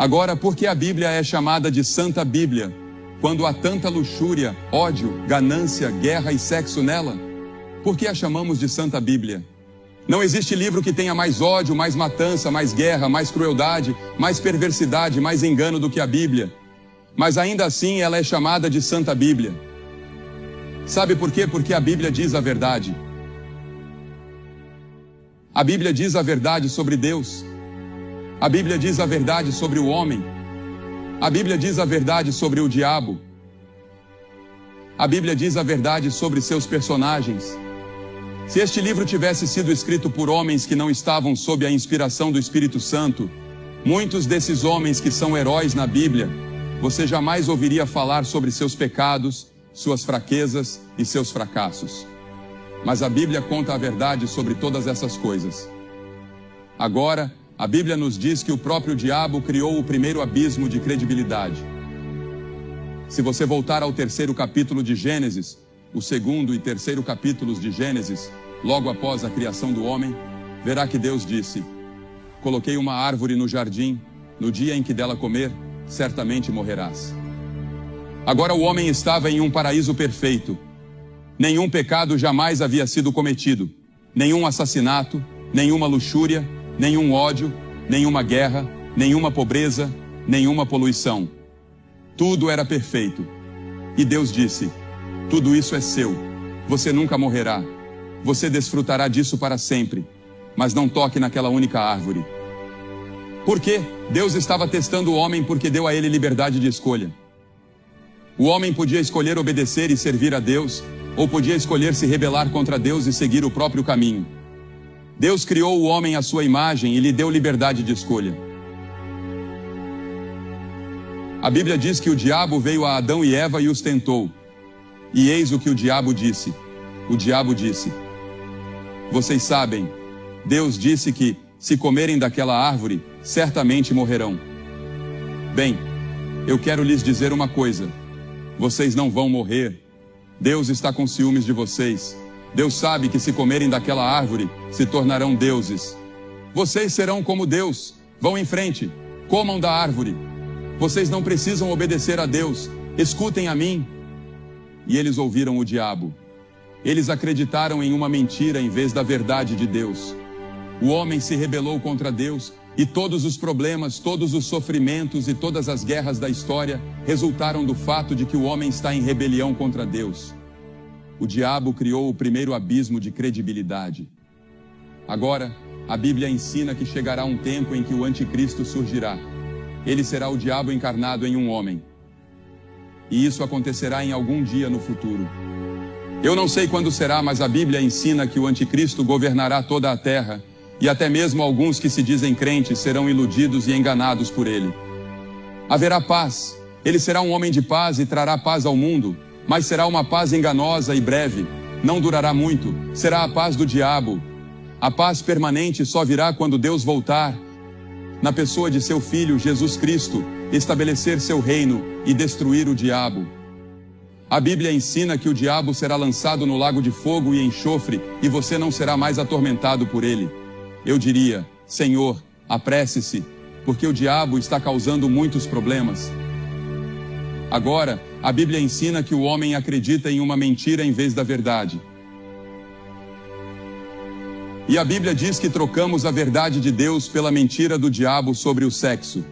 Agora, por que a Bíblia é chamada de Santa Bíblia, quando há tanta luxúria, ódio, ganância, guerra e sexo nela? Por que a chamamos de Santa Bíblia? Não existe livro que tenha mais ódio, mais matança, mais guerra, mais crueldade, mais perversidade, mais engano do que a Bíblia. Mas ainda assim ela é chamada de Santa Bíblia. Sabe por quê? Porque a Bíblia diz a verdade. A Bíblia diz a verdade sobre Deus. A Bíblia diz a verdade sobre o homem. A Bíblia diz a verdade sobre o diabo. A Bíblia diz a verdade sobre seus personagens. Se este livro tivesse sido escrito por homens que não estavam sob a inspiração do Espírito Santo, muitos desses homens que são heróis na Bíblia, você jamais ouviria falar sobre seus pecados, suas fraquezas e seus fracassos. Mas a Bíblia conta a verdade sobre todas essas coisas. Agora, a Bíblia nos diz que o próprio diabo criou o primeiro abismo de credibilidade. Se você voltar ao 3º capítulo de Gênesis, o 2º e 3º capítulos de Gênesis, logo após a criação do homem, verá que Deus disse: coloquei uma árvore no jardim, no dia em que dela comer, certamente morrerás. Agora o homem estava em um paraíso perfeito. Nenhum pecado jamais havia sido cometido, nenhum assassinato, nenhuma luxúria, nenhum ódio, nenhuma guerra, nenhuma pobreza, nenhuma poluição. Tudo era perfeito. E Deus disse: tudo isso é seu, você nunca morrerá, você desfrutará disso para sempre, mas não toque naquela única árvore. Por quê? Deus estava testando o homem porque deu a ele liberdade de escolha. O homem podia escolher obedecer e servir a Deus, ou podia escolher se rebelar contra Deus e seguir o próprio caminho. Deus criou o homem à sua imagem e lhe deu liberdade de escolha. A Bíblia diz que o diabo veio a Adão e Eva e os tentou. E eis o que o diabo disse. O diabo disse: vocês sabem, Deus disse que, se comerem daquela árvore, certamente morrerão. Bem, eu quero lhes dizer uma coisa: vocês não vão morrer. Deus está com ciúmes de vocês. Deus sabe que se comerem daquela árvore, se tornarão deuses. Vocês serão como Deus. Vão em frente, comam da árvore. Vocês não precisam obedecer a Deus. Escutem a mim. E eles ouviram o diabo. Eles acreditaram em uma mentira em vez da verdade de Deus. O homem se rebelou contra Deus e todos os problemas, todos os sofrimentos e todas as guerras da história resultaram do fato de que o homem está em rebelião contra Deus. O diabo criou o primeiro abismo de credibilidade. Agora, a Bíblia ensina que chegará um tempo em que o anticristo surgirá. Ele será o diabo encarnado em um homem. E isso acontecerá em algum dia no futuro. Eu não sei quando será, mas a Bíblia ensina que o anticristo governará toda a terra, e até mesmo alguns que se dizem crentes serão iludidos e enganados por ele. Haverá paz. Ele será um homem de paz e trará paz ao mundo, mas será uma paz enganosa e breve. Não durará muito. Será a paz do diabo. A paz permanente só virá quando Deus voltar, na pessoa de seu Filho, Jesus Cristo, estabelecer seu reino e destruir o diabo. A Bíblia ensina que o diabo será lançado no lago de fogo e enxofre, e você não será mais atormentado por ele. Eu diria: Senhor, apresse-se, porque o diabo está causando muitos problemas. Agora, a Bíblia ensina que o homem acredita em uma mentira em vez da verdade. E a Bíblia diz que trocamos a verdade de Deus pela mentira do diabo sobre o sexo.